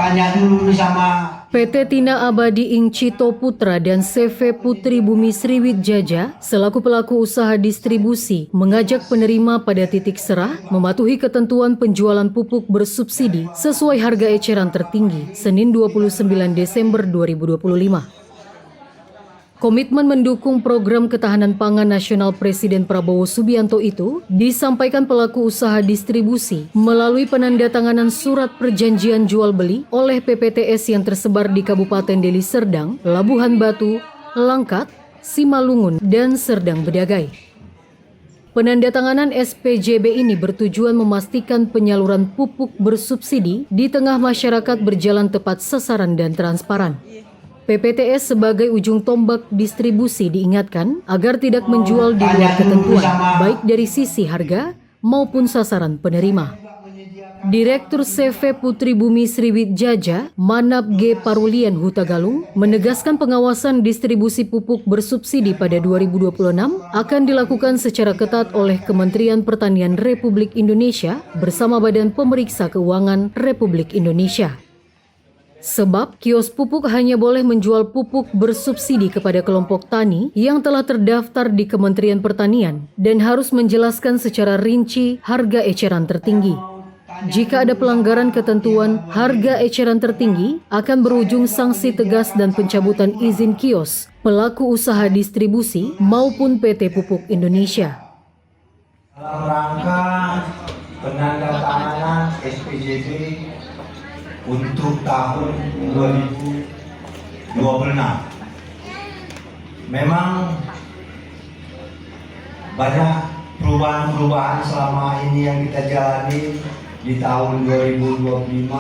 tanya dulu sama PT Tina Abadi Ing Cito Putra dan CV Putri Bumi Sriwit Jaja selaku pelaku usaha distribusi mengajak penerima pada titik serah mematuhi ketentuan penjualan pupuk bersubsidi sesuai harga eceran tertinggi Senin 29 Desember 2025. Komitmen mendukung program ketahanan pangan nasional Presiden Prabowo Subianto itu disampaikan pelaku usaha distribusi melalui penandatanganan surat perjanjian jual beli oleh PPTS yang tersebar di Kabupaten Deli Serdang, Labuhan Batu, Langkat, Simalungun, dan Serdang Bedagai. Penandatanganan SPJB ini bertujuan memastikan penyaluran pupuk bersubsidi di tengah masyarakat berjalan tepat sasaran dan transparan. PPTS sebagai ujung tombak distribusi diingatkan agar tidak menjual di luar ketentuan, baik dari sisi harga maupun sasaran penerima. Direktur CV Putri Bumi Sriwit Jaja, Manap G. Parulian Hutagalung, menegaskan pengawasan distribusi pupuk bersubsidi pada 2026 akan dilakukan secara ketat oleh Kementerian Pertanian Republik Indonesia bersama Badan Pemeriksa Keuangan Republik Indonesia. Sebab kios pupuk hanya boleh menjual pupuk bersubsidi kepada kelompok tani yang telah terdaftar di Kementerian Pertanian dan harus menjelaskan secara rinci harga eceran tertinggi. Jika ada pelanggaran ketentuan harga eceran tertinggi, akan berujung sanksi tegas dan pencabutan izin kios, pelaku usaha distribusi maupun PT Pupuk Indonesia. dalam rangka penandatanganan SPJB untuk tahun 2026. Memang banyak perubahan-perubahan selama ini yang kita jalani di tahun 2025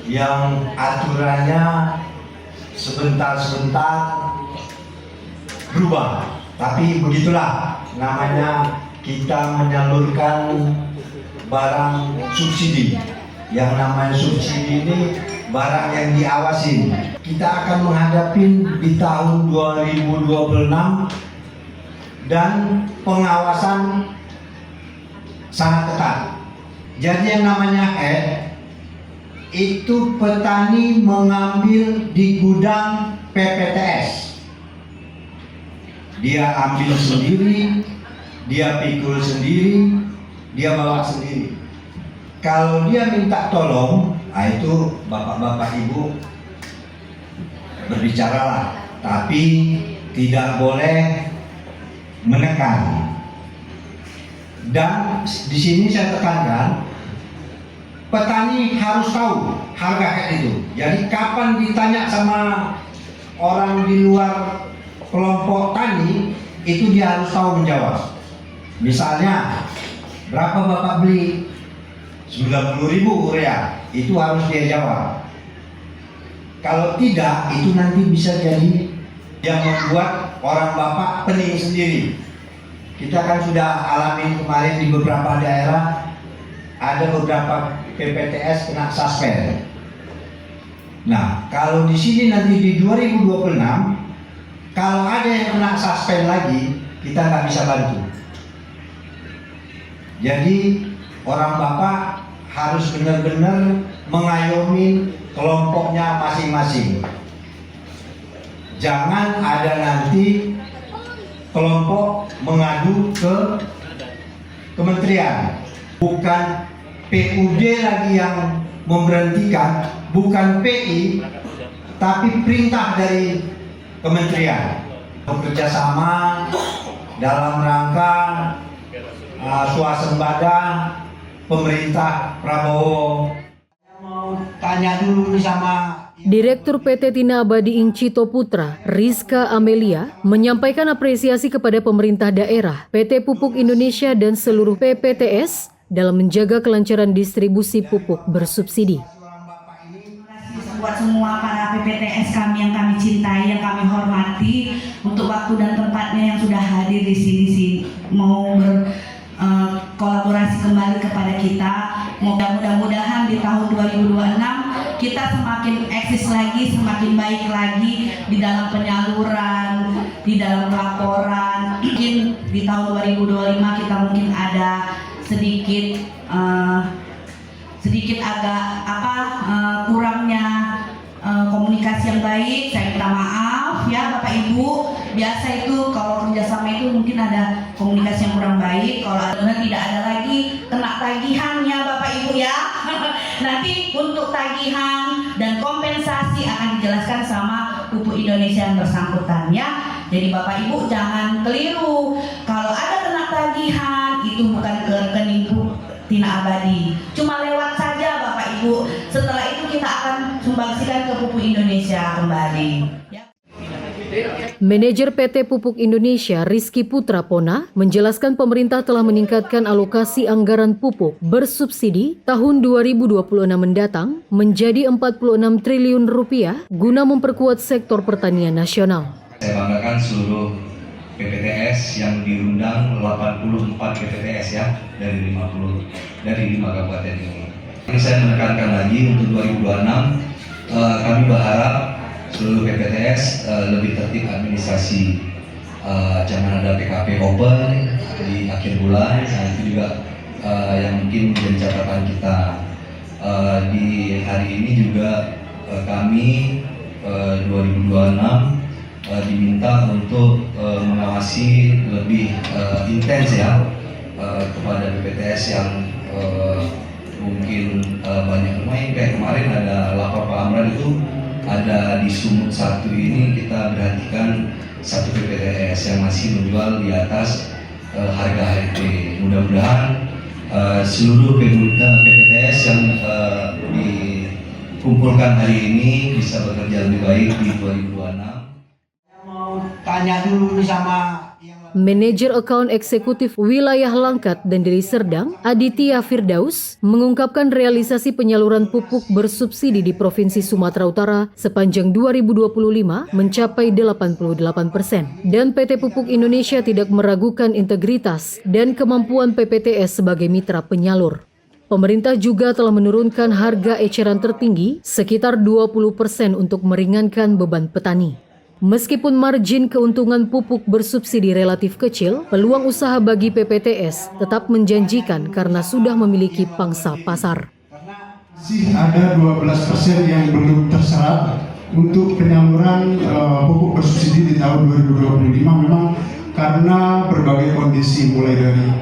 yang aturannya sebentar-sebentar berubah. Tapi begitulah namanya kita menyalurkan barang subsidi. Yang namanya subsidi ini barang yang diawasi. Kita akan menghadapi di tahun 2026 dan pengawasan sangat ketat. Jadi yang namanya itu petani mengambil di gudang PPTS. Dia ambil sendiri, dia pikul sendiri, dia bawa sendiri. Kalau dia minta tolong, itu bapak-bapak ibu berbicaralah, tapi tidak boleh menekan. Dan di sini saya tekankan, petani harus tahu harga itu. Jadi kapan ditanya sama orang di luar kelompok tani, itu dia harus tahu menjawab. Misalnya, berapa bapak beli? 90.000 urea, itu harus dia jawab. Kalau tidak, itu nanti bisa jadi yang membuat orang bapak pening sendiri. Kita kan sudah alami kemarin di beberapa daerah, ada beberapa PPTS kena suspend. Nah, kalau di sini nanti di 2026, kalau ada yang kena suspend lagi, kita nggak bisa bantu. Jadi orang bapak harus benar-benar mengayomi kelompoknya masing-masing. Jangan ada nanti kelompok mengadu ke kementerian. Bukan PUD lagi yang memberhentikan, bukan PI, tapi perintah dari kementerian. Bekerja sama dalam rangka swasembada pemerintah Prabowo. Mau tanya dulu sama Direktur PT Tina Abadi Ing Cito Putra, Rizka Amelia, menyampaikan apresiasi kepada pemerintah daerah, PT Pupuk Indonesia dan seluruh PPTS dalam menjaga kelancaran distribusi pupuk bersubsidi. Buat semua para PPTS kami yang kami cintai, yang kami hormati, untuk waktu dan tempatnya yang sudah hadir di sini mau berkolaborasi kembali kepada kita. Mudah-mudahan di tahun 2026 kita semakin eksis lagi, semakin baik lagi di dalam penyaluran, di dalam laporan. Mungkin di tahun 2025 kita mungkin ada sedikit sedikit agak kurangnya komunikasi yang baik, saya minta maaf ya Bapak Ibu. Biasa itu kalau kerjasama itu mungkin ada komunikasi yang kurang baik. Kalau tidak ada lagi kena tagihannya Bapak Ibu ya. Nanti untuk tagihan dan kompensasi akan dijelaskan sama Pupuk Indonesia yang bersangkutan ya. Jadi Bapak Ibu jangan keliru. Kalau ada kena tagihan itu bukan ke rekening Tina Abadi, cuma lewat saja Bapak Ibu. Setelah itu kita akan sumbangsikan ke Pupuk Indonesia kembali ya. Manajer PT Pupuk Indonesia Rizky Putra Pona menjelaskan pemerintah telah meningkatkan alokasi anggaran pupuk bersubsidi tahun 2026 mendatang menjadi 46 triliun rupiah guna memperkuat sektor pertanian nasional. Saya banggakan seluruh PPTS yang diundang 84 PPTS ya dari 5 kabupaten ini. Ini saya menekankan lagi untuk 2026 kami berharap seluruh PPTS lebih tertib administrasi, jangan ada PKP open di akhir bulan. Nah, itu juga yang mungkin menjadi catatan kita. Di hari ini juga kami 2026 diminta untuk mengawasi lebih intens ya kepada PPTS yang mungkin banyak main. Kayak kemarin ada lapor Pak Amran itu ada di Sumut 1 ini, kita perhatikan satu PPTS yang masih menjual di atas harga HRT. Mudah-mudahan seluruh PPTS yang dikumpulkan hari ini bisa bekerja lebih baik di 2026. Tanya dulu sama Manajer Account Eksekutif Wilayah Langkat dan Deli Serdang, Aditya Firdaus, mengungkapkan realisasi penyaluran pupuk bersubsidi di Provinsi Sumatera Utara sepanjang 2025 mencapai 88%. Dan PT Pupuk Indonesia tidak meragukan integritas dan kemampuan PPTS sebagai mitra penyalur. Pemerintah juga telah menurunkan harga eceran tertinggi sekitar 20% untuk meringankan beban petani. Meskipun margin keuntungan pupuk bersubsidi relatif kecil, peluang usaha bagi PPTS tetap menjanjikan karena sudah memiliki pangsa pasar. Masih ada 12% yang belum terserap untuk penyaluran pupuk bersubsidi di tahun 2025, memang karena berbagai kondisi, mulai dari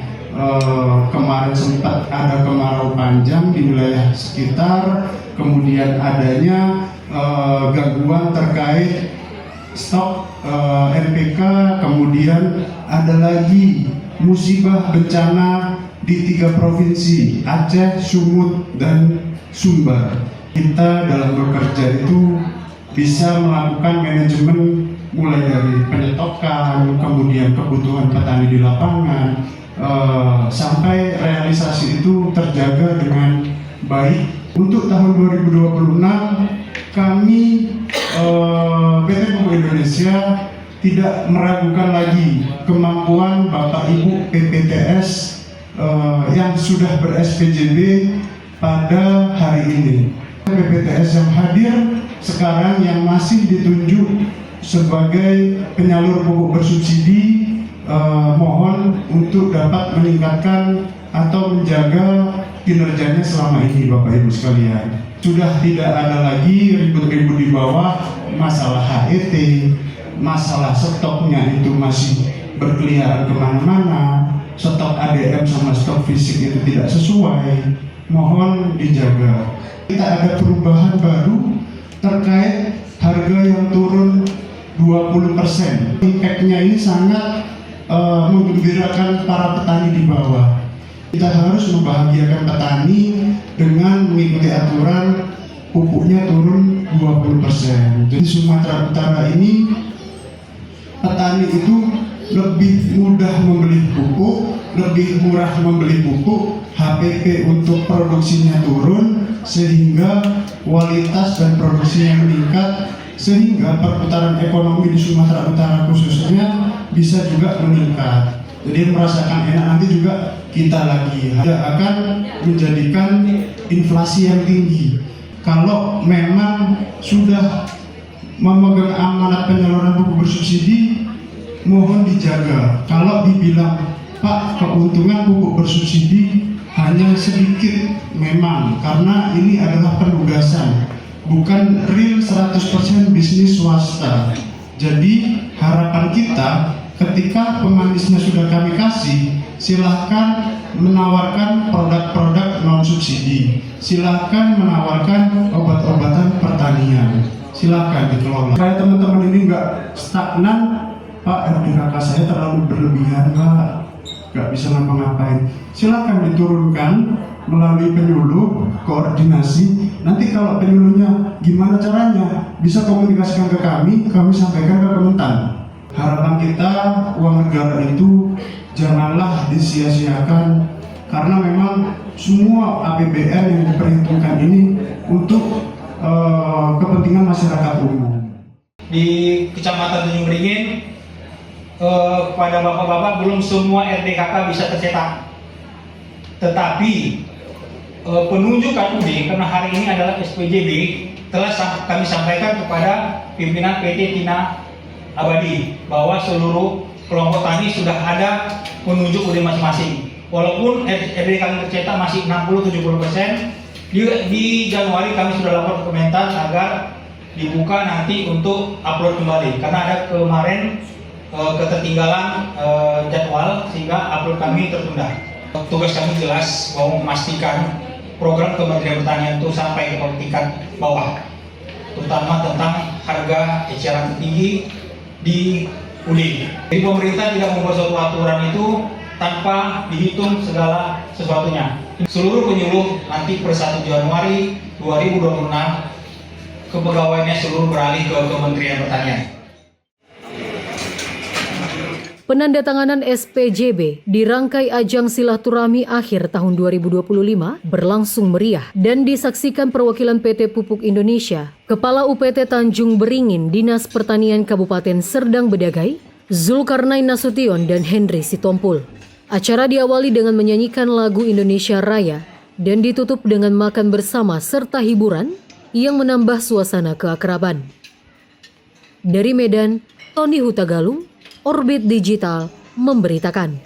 kemarin sempat ada kemarau panjang di wilayah sekitar, kemudian adanya gangguan terkait stok NPK, kemudian ada lagi musibah bencana di 3 provinsi, Aceh, Sumut, dan Sumbar. Kita dalam bekerja itu bisa melakukan manajemen mulai dari penyetokan, kemudian kebutuhan petani di lapangan, sampai realisasi itu terjaga dengan baik. Untuk tahun 2026 kami PT Pupuk Indonesia tidak meragukan lagi kemampuan Bapak Ibu PPTS yang sudah ber-SPJB pada hari ini. PPTS yang hadir sekarang yang masih ditunjuk sebagai penyalur pupuk bersubsidi, mohon untuk dapat meningkatkan atau menjaga kinerjanya selama ini Bapak Ibu sekalian. Sudah tidak ada lagi ribut-ribut di bawah masalah HET, masalah stoknya itu masih berkeliaran kemana-mana, stok ADM sama stok fisik itu tidak sesuai, mohon dijaga. Kita ada perubahan baru terkait harga yang turun 20%. Impact-nya ini sangat menggembirakan para petani di bawah. Kita harus membahagiakan petani dengan mengikuti aturan pupuknya turun 20%. Jadi Sumatera Utara ini petani itu lebih mudah membeli pupuk, lebih murah membeli pupuk, HPP untuk produksinya turun sehingga kualitas dan produksinya meningkat, sehingga perputaran ekonomi di Sumatera Utara khususnya bisa juga meningkat. Jadi merasakan enak, nanti juga kita lagi akan menjadikan inflasi yang tinggi. Kalau memang sudah memegang amanat penyaluran pupuk bersubsidi, mohon dijaga. Kalau dibilang Pak, keuntungan pupuk bersubsidi hanya sedikit memang, karena ini adalah penugasan, bukan real 100% bisnis swasta. Jadi harapan kita ketika pemanisnya sudah kami kasih, silahkan menawarkan produk-produk non subsidi, silahkan menawarkan obat-obatan pertanian, silahkan dikelola. Supaya teman-teman ini nggak stagnan, Pak, RDKK saya terlalu berlebihan, Pak, nggak bisa ngapa-ngapain. Silahkan diturunkan melalui penyuluh, koordinasi. Nanti kalau penyuluhnya gimana caranya, bisa komunikasikan ke kami sampaikan ke Kementan. Harapan kita uang negara itu janganlah disia-siakan, karena memang semua APBN yang diperhitungkan ini untuk kepentingan masyarakat umum. Di Kecamatan Tanjung Beringin, pada bapak-bapak belum semua RDKK bisa tercetak. Tetapi penunjuk KUD, karena hari ini adalah SPJB, telah kami sampaikan kepada pimpinan PT Tina Abadi bahwa seluruh kelompok tani sudah ada penunjuk UD masing-masing. Walaupun RDKK tercetak masih 60-70%, di Januari kami sudah lapor ke Kementan agar dibuka nanti untuk upload kembali, karena ada kemarin ketertinggalan jadwal sehingga upload kami tertunda. Tugas kami jelas bahwa memastikan program Kementerian Pertanian itu sampai ke tingkat bawah, terutama tentang harga eceran tertinggi di UD. Jadi pemerintah tidak membuat suatu aturan itu tanpa dihitung segala sesuatunya. Seluruh penyuluh nanti per 1 Januari 2026 kepegawaiannya seluruh beralih ke Kementerian Pertanian. Penandatanganan SPJB di rangkai ajang silaturahmi akhir tahun 2025 berlangsung meriah dan disaksikan perwakilan PT Pupuk Indonesia, Kepala UPT Tanjung Beringin, Dinas Pertanian Kabupaten Serdang Bedagai, Zulkarnain Nasution dan Henry Sitompul. Acara diawali dengan menyanyikan lagu Indonesia Raya dan ditutup dengan makan bersama serta hiburan yang menambah suasana keakraban. Dari Medan, Tony Hutagalung, Orbit Digital memberitakan.